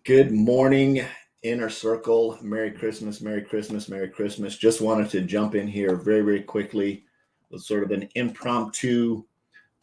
Good morning, Inner Circle. Merry Christmas, Merry Christmas, Merry Christmas. Just wanted to jump in here very, very quickly with sort of an impromptu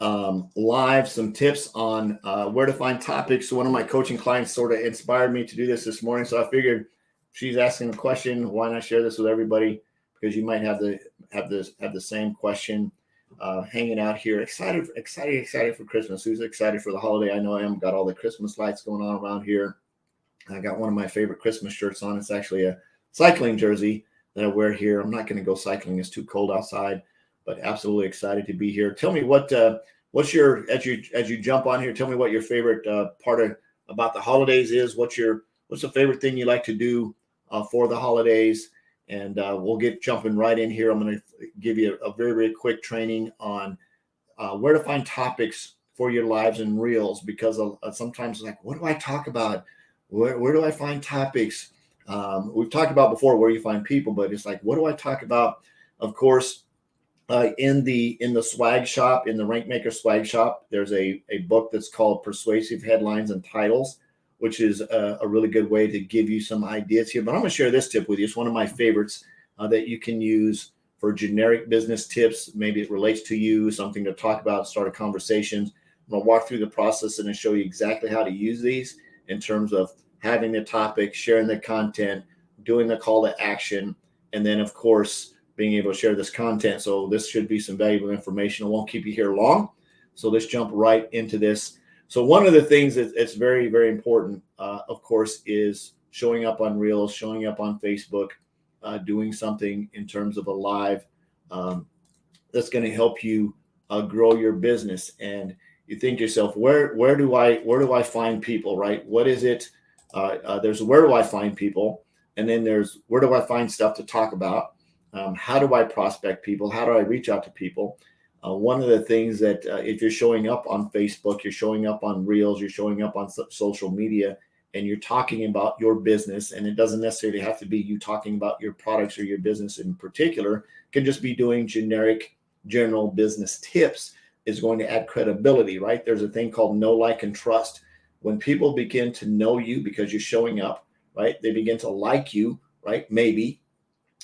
live, some tips on where to find topics. So one of my coaching clients sort of inspired me to do this morning. So I figured she's asking a question, why not share this with everybody? Because you might have the same question. Hanging out here, excited for Christmas. Who's excited for the holiday? I know I am. Got all the Christmas lights going on around here. I got one of my favorite Christmas shirts on. It's actually a cycling jersey that I wear here. I'm not going to go cycling. It's too cold outside, but absolutely excited to be here. Tell me what's your, as you jump on here, tell me what your favorite part about the holidays is. What's the favorite thing you like to do for the holidays? And we'll get jumping right in here. I'm going to give you a very, very quick training on where to find topics for your lives and reels, because sometimes it's like, what do I talk about? Where do I find topics? We've talked about before where you find people, but it's like, what do I talk about? Of course, in the swag shop, in the Rank Maker swag shop, there's a book that's called Persuasive Headlines and Titles, which is a really good way to give you some ideas here. But I'm going to share this tip with you. It's one of my favorites that you can use for generic business tips. Maybe it relates to you, something to talk about, start a conversation. I'm going to walk through the process and show you exactly how to use these in terms of having the topic, sharing the content, doing the call to action, and then, of course, being able to share this content. So this should be some valuable information. I won't keep you here long. So let's jump right into this. So one of the things that's very, very important, of course, is showing up on Reels, showing up on Facebook, doing something in terms of a live that's going to help you grow your business. And you think to yourself, where do I find people, right? What is it? There's where do I find people? And then there's where do I find stuff to talk about? How do I prospect people? How do I reach out to people? One of the things that if you're showing up on Facebook, you're showing up on Reels, you're showing up on social media, and you're talking about your business, and it doesn't necessarily have to be you talking about your products or your business in particular. It can just be doing general business tips is going to add credibility, right? There's a thing called know, like, and trust. When people begin to know you because you're showing up, right? They begin to like you, right? Maybe.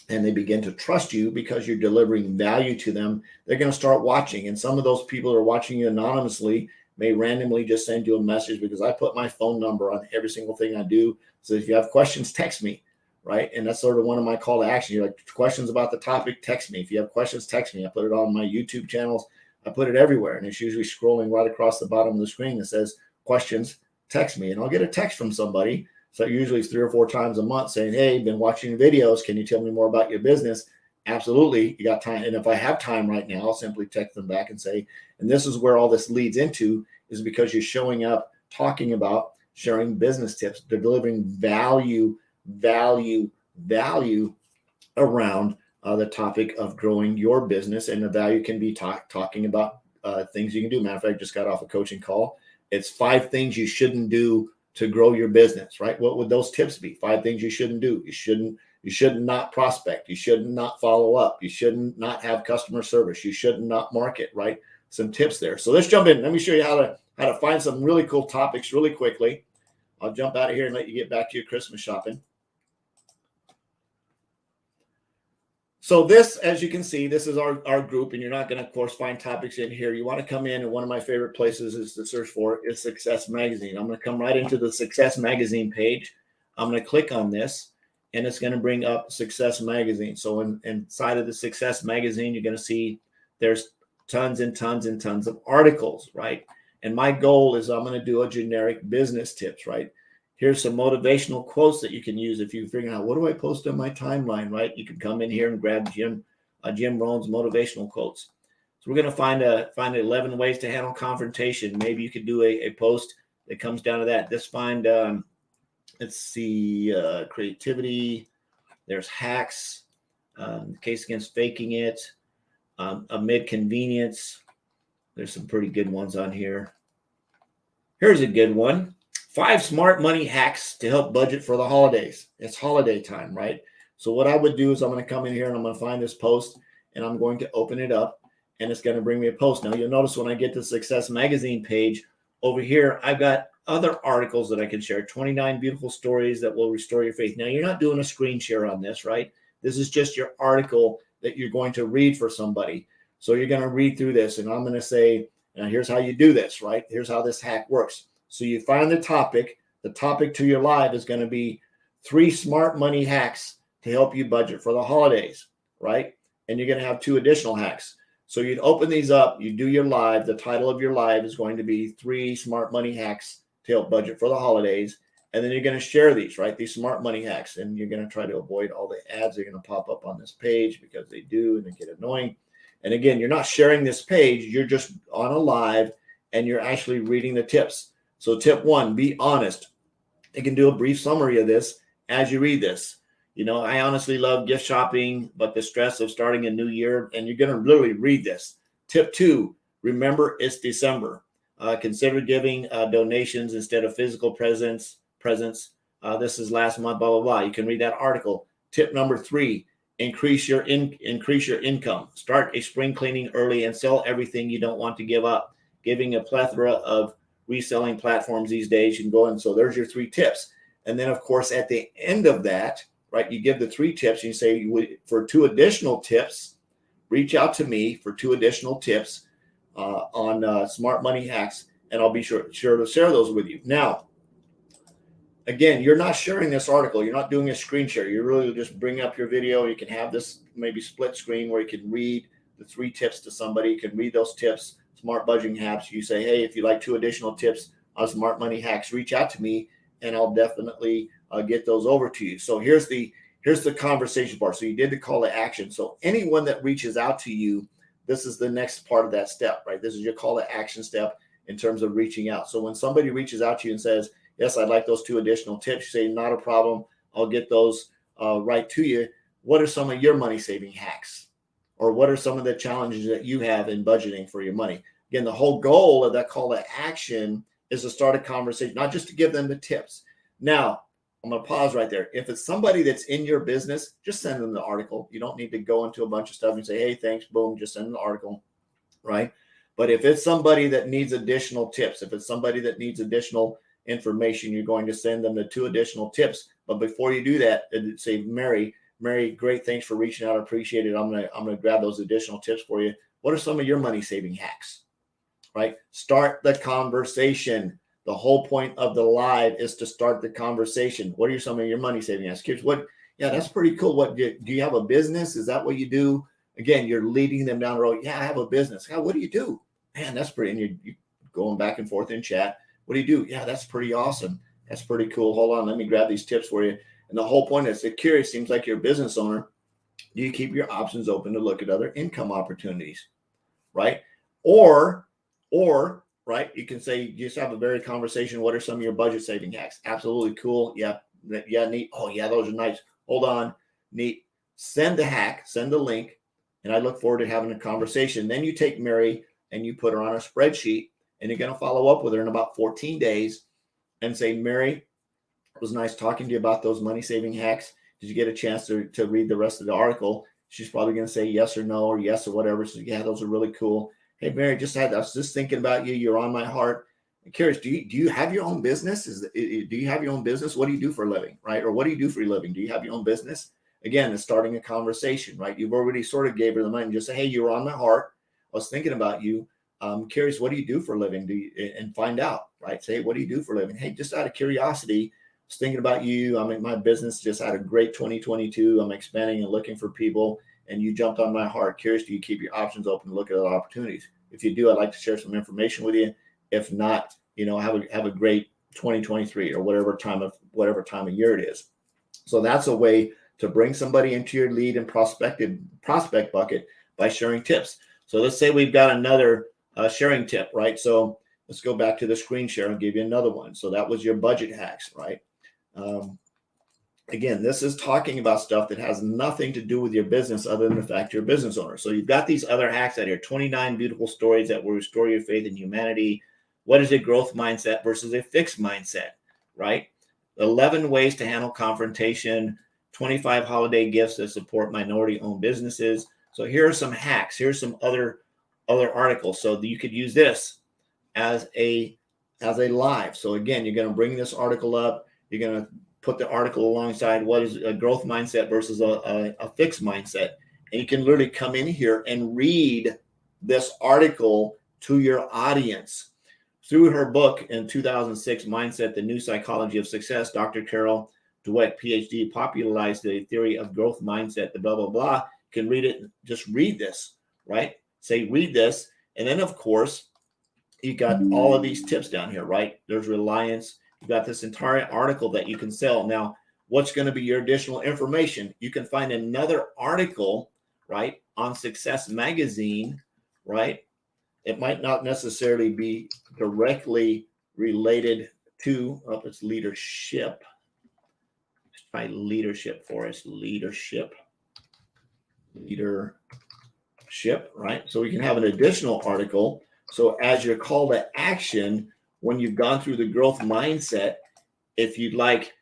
And they begin to trust you because you're delivering value to them. They're going to start watching. And some of those people who are watching you anonymously may randomly just send you a message, because I put my phone number on every single thing I do. So if you have questions, text me, right? And that's sort of one of my call to action. You're like, questions about the topic, text me. If you have questions, text me. I put it on my YouTube channels. I put it everywhere. And it's usually scrolling right across the bottom of the screen that says questions, text me. And I'll get a text from somebody. So usually it's 3 or 4 times a month saying, hey, been watching your videos. Can you tell me more about your business? Absolutely. You got time. And if I have time right now, I'll simply text them back and say, and this is where all this leads into, is because you're showing up, talking about, sharing business tips, delivering value around the topic of growing your business. And the value can be talking about things you can do. Matter of fact, I just got off a coaching call. It's 5 things you shouldn't do to grow your business, right? What would those tips be? 5 things you shouldn't do. You shouldn't not prospect. You shouldn't not follow up. You shouldn't not have customer service. You shouldn't not market, right? Some tips there. So let's jump in. Let me show you how to find some really cool topics really quickly. I'll jump out of here and let you get back to your Christmas shopping. So this, as you can see, this is our group, and you're not going to, of course, find topics in here. You want to come in, and one of my favorite places is to search for is Success Magazine. I'm going to come right into the Success Magazine page. I'm going to click on this, and it's going to bring up Success Magazine. So inside of the Success Magazine, you're going to see there's tons and tons and tons of articles, right? And my goal is I'm going to do a generic business tips, right? Here's some motivational quotes that you can use if you're figuring out, what do I post on my timeline, right? You can come in here and grab Jim Rohn's motivational quotes. So we're going to find 11 ways to handle confrontation. Maybe you could do a post that comes down to that. Let's find, let's see, creativity. There's hacks, case against faking it, amid convenience. There's some pretty good ones on here. Here's a good one. 5 smart money hacks to help budget for the holidays. It's holiday time, right? So what I would do is I'm going to come in here and I'm going to find this post, and I'm going to open it up, and it's going to bring me a post. Now you'll notice when I get to the Success Magazine page over here, I've got other articles that I can share. 29 beautiful stories that will restore your faith. Now, you're not doing a screen share on this, right? This is just your article that you're going to read for somebody. So you're going to read through this, and I'm going to say, now here's how you do this, right? Here's how this hack works. So you find the topic. The topic to your live is going to be 3 smart money hacks to help you budget for the holidays, right? And you're going to have 2 additional hacks. So you'd open these up, you do your live. The title of your live is going to be 3 smart money hacks to help budget for the holidays. And then you're going to share these, right? These smart money hacks. And you're going to try to avoid all the ads that are going to pop up on this page because they do and they get annoying. And again, you're not sharing this page. You're just on a live and you're actually reading the tips. So tip 1, be honest. You can do a brief summary of this as you read this. You know, I honestly love gift shopping, but the stress of starting a new year, and you're going to literally read this. Tip 2, remember it's December. Consider giving donations instead of physical presents. This is last month, blah, blah, blah. You can read that article. Tip number 3, increase your income. Start a spring cleaning early and sell everything you don't want to give up. Giving a plethora of reselling platforms these days. You can go in. So there's your 3 tips. And then, of course, at the end of that, right, you give the 3 tips. You say, for 2 additional tips, reach out to me for 2 additional tips on smart money hacks, and I'll be sure to share those with you. Now, again, you're not sharing this article. You're not doing a screen share. You really just bring up your video. You can have this maybe split screen where you can read the 3 tips to somebody. You can read those tips, smart budgeting hacks. You say, hey, if you like 2 additional tips on smart money hacks, reach out to me, and I'll definitely get those over to you. So here's the conversation part. So you did the call to action. So anyone that reaches out to you, this is the next part of that step, right? This is your call to action step in terms of reaching out. So when somebody reaches out to you and says, yes, I'd like those 2 additional tips, you say, not a problem. I'll get those right to you. What are some of your money saving hacks? Or what are some of the challenges that you have in budgeting for your money? Again, the whole goal of that call to action is to start a conversation, not just to give them the tips. Now, I'm going to pause right there. If it's somebody that's in your business, just send them the article. You don't need to go into a bunch of stuff and say, hey, thanks, boom, just send them the article, right? But if it's somebody that needs additional tips, if it's somebody that needs additional information, you're going to send them the 2 additional tips. But before you do that, say, Mary, great, thanks for reaching out. I appreciate it. I'm gonna grab those additional tips for you. What are some of your money saving hacks? Right? Start the conversation. The whole point of the live is to start the conversation. What are some of your money saving hacks? Kids, yeah, that's pretty cool. What do you have a business? Is that what you do? Again, you're leading them down the road. Yeah, I have a business. Yeah, what do you do? Man, that's pretty. And you're going back and forth in chat. What do you do? Yeah, that's pretty awesome. That's pretty cool. Hold on, let me grab these tips for you. And the whole point is, they're curious. Seems like you're a business owner. Do you keep your options open to look at other income opportunities, right? Or right, you can say, you just have a very conversation. What are some of your budget saving hacks? Absolutely cool. Yeah, neat. Oh yeah, those are nice. Hold on, neat. Send the hack, send the link, and I look forward to having a conversation. Then you take Mary and you put her on a spreadsheet, and you're going to follow up with her in about 14 days and say, Mary, it was nice talking to you about those money saving hacks. Did you get a chance to read the rest of the article? She's probably going to say yes or no, or yes or whatever. So yeah, those are really cool. Hey, Mary, I was just thinking about you. You're on my heart. I'm curious, do you have your own business? Do you have your own business? What do you do for a living, right? Or what do you do for your living? Do you have your own business? Again, it's starting a conversation, right? You've already sort of gave her the money and just say, hey, you're on my heart. I was thinking about you. I'm curious, what do you do for a living? And find out, right? Say, what do you do for a living? Hey, just out of curiosity, I was thinking about you. I mean, my business just had a great 2022. I'm expanding and looking for people. And you jumped on my heart. Curious, do you keep your options open to look at other opportunities? If you do, I'd like to share some information with you. If not, have a great 2023 or whatever time of year it is. So that's a way to bring somebody into your lead and prospect bucket by sharing tips. So let's say we've got another sharing tip, right? So let's go back to the screen share and give you another one. So that was your budget hacks, right? Again, this is talking about stuff that has nothing to do with your business other than the fact you're a business owner. So you've got these other hacks out here, 29 beautiful stories that will restore your faith in humanity. What is a growth mindset versus a fixed mindset, right? 11 ways to handle confrontation, 25 holiday gifts that support minority-owned businesses. So here are some hacks. Here's some other articles. So you could use this as a as a live. So again, you're going to bring this article up. You're going to put the article alongside what is a growth mindset versus a fixed mindset. And you can literally come in here and read this article to your audience. Through her book in 2006, Mindset, The New Psychology of Success, Dr. Carol Dweck, PhD, popularized the theory of growth mindset, the blah, blah, blah. You can read it. Just read this, right? Say, read this. And then, of course, you got all of these tips down here, right? There's reliance. You got this entire article that you can sell. Now, what's going to be your additional information? You can find another article, right, on Success Magazine, right? It might not necessarily be directly related to, it's leadership. Let's try leadership for us. Leadership, right? So we can have an additional article. So as your call to action, when you've gone through the growth mindset, if you'd like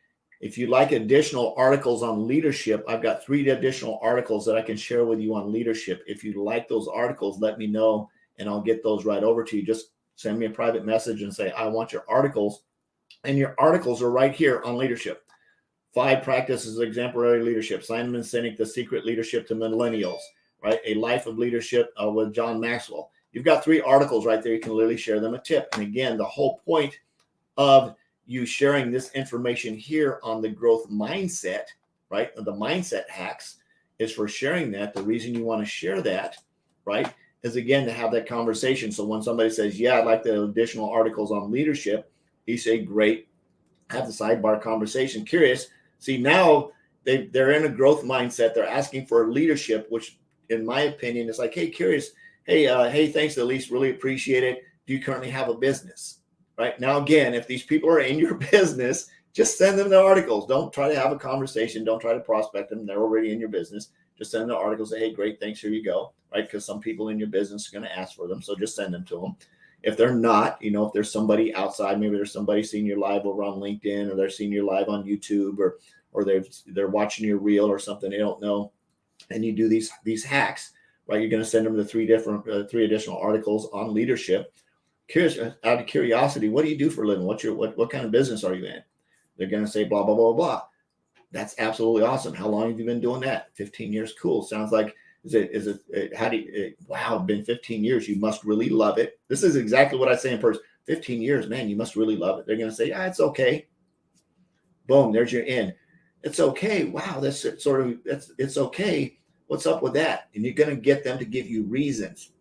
additional articles on leadership, I've got 3 additional articles that I can share with you on leadership. If you like those articles, let me know and I'll get those right over to you. Just send me a private message and say, I want your articles. And your articles are right here on leadership. 5 practices of exemplary leadership. Simon Sinek, The Secret Leadership to Millennials, right? A Life of Leadership with John Maxwell. You've got 3 articles right there. You can literally share them a tip. And again, the whole point of you sharing this information here on the growth mindset, right? The mindset hacks is for sharing that. The reason you want to share that, right, is again to have that conversation. So when somebody says, yeah, I'd like the additional articles on leadership, you say, great, have the sidebar conversation. Curious. See, now they're in a growth mindset. They're asking for leadership, which in my opinion is like, hey, curious. Hey, thanks, Elise. Really appreciate it. Do you currently have a business? Right now, again, if these people are in your business, just send them the articles. Don't try to have a conversation. Don't try to prospect them. They're already in your business. Just send them the articles. Say, hey, great, thanks. Here you go. Right? Because some people in your business are going to ask for them. So just send them to them. If they're not, if there's somebody outside, maybe there's somebody seeing your live over on LinkedIn, or they're seeing your live on YouTube, or they're watching your reel or something they don't know, and you do these hacks, right? You're going to send them the 3 additional articles on leadership. Curious, out of curiosity, what do you do for a living? What kind of business are you in? They're going to say blah, blah, blah, blah. That's absolutely awesome. How long have you been doing that? 15 years. Cool. Sounds like, wow, been 15 years. You must really love it. This is exactly what I say in person. 15 years, man, you must really love it. They're going to say, it's okay. Boom, there's your in. It's okay. Wow, it's okay. What's up with that? And you're going to get them to give you reasons.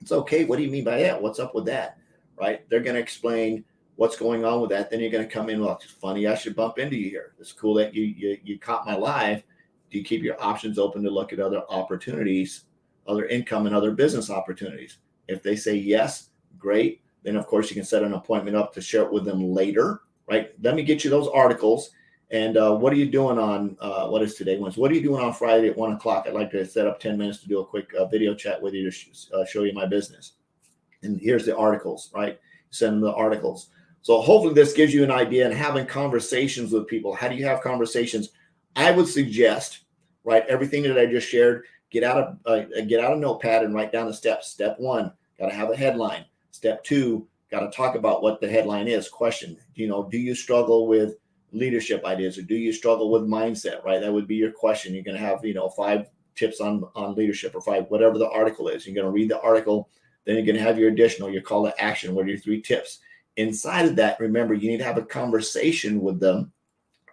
It's okay. What do you mean by that? What's up with that? Right? They're going to explain what's going on with that. Then you're going to come in, well, it's funny, I should bump into you here. It's cool that you caught my live. Do you keep your options open to look at other opportunities, other income and other business opportunities? If they say yes, great. Then of course you can set an appointment up to share it with them later, right? Let me get you those articles. And what are you doing on, what is today? Wednesday? What are you doing on Friday at 1:00? I'd like to set up 10 minutes to do a quick video chat with you to show you my business. And here's the articles, right? Send them the articles. So hopefully this gives you an idea, and having conversations with people. How do you have conversations? I would suggest, right, everything that I just shared, get out a notepad and write down the steps. Step 1, got to have a headline. Step 2, got to talk about what the headline is. Question, do you struggle with leadership ideas, or do you struggle with mindset, right? That would be your question. You're going to have, 5 tips on leadership, or 5, whatever the article is. You're going to read the article. Then you're going to have your additional, your call to action. What are your 3 tips? Inside of that, remember, you need to have a conversation with them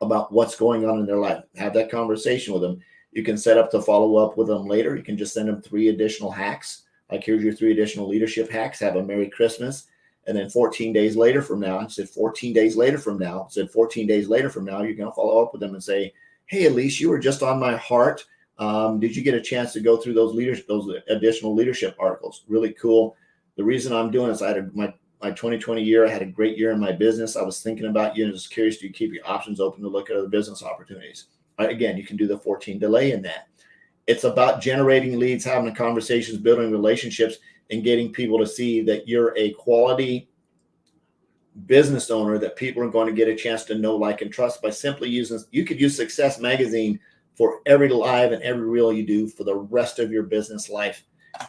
about what's going on in their life. Have that conversation with them. You can set up to follow up with them later. You can just send them 3 additional hacks. Like, here's your 3 additional leadership hacks. Have a Merry Christmas. And then 14 days later from now, I said 14 days later from now, you're going to follow up with them and say, hey, Elise, you were just on my heart. Did you get a chance to go through those additional leadership articles? Really cool. The reason I'm doing this, I had my 2020 year, I had a great year in my business. I was thinking about you and just curious, do you keep your options open to look at other business opportunities? Again, you can do the 14 delay in that. It's about generating leads, having the conversations, building relationships, and getting people to see that you're a quality business owner that people are going to get a chance to know, like, and trust by simply using. You could use Success Magazine for every live and every reel you do for the rest of your business life.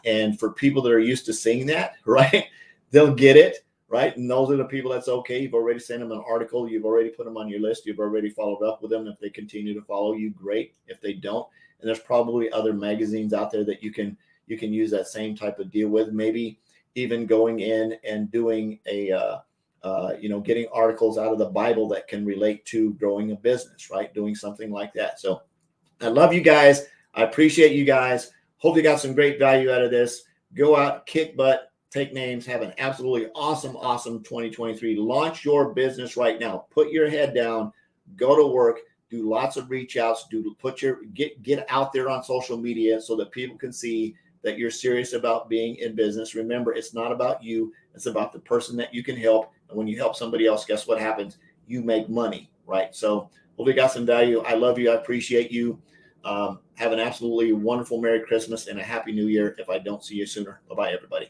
And for people that are used to seeing that, right, they'll get it. right? And those are the people that's okay. You've already sent them an article. You've already put them on your list. You've already followed up with them. If they continue to follow you, great. If they don't, and there's probably other magazines out there that you can use that same type of deal with. Maybe even going in and doing a getting articles out of the Bible that can relate to growing a business, right? Doing something like that. So I love you guys. I appreciate you guys. Hope you got some great value out of this. Go out, kick butt, take names, have an absolutely awesome 2023. Launch your business right now. Put your head down, go to work, do lots of reach outs, get out there on social media so that people can see that you're serious about being in business. Remember, it's not about you. It's about the person that you can help. And when you help somebody else, guess what happens? You make money, right? So hopefully you got some value. I love you. I appreciate you. Have an absolutely wonderful Merry Christmas and a Happy New Year if I don't see you sooner. Bye-bye, everybody.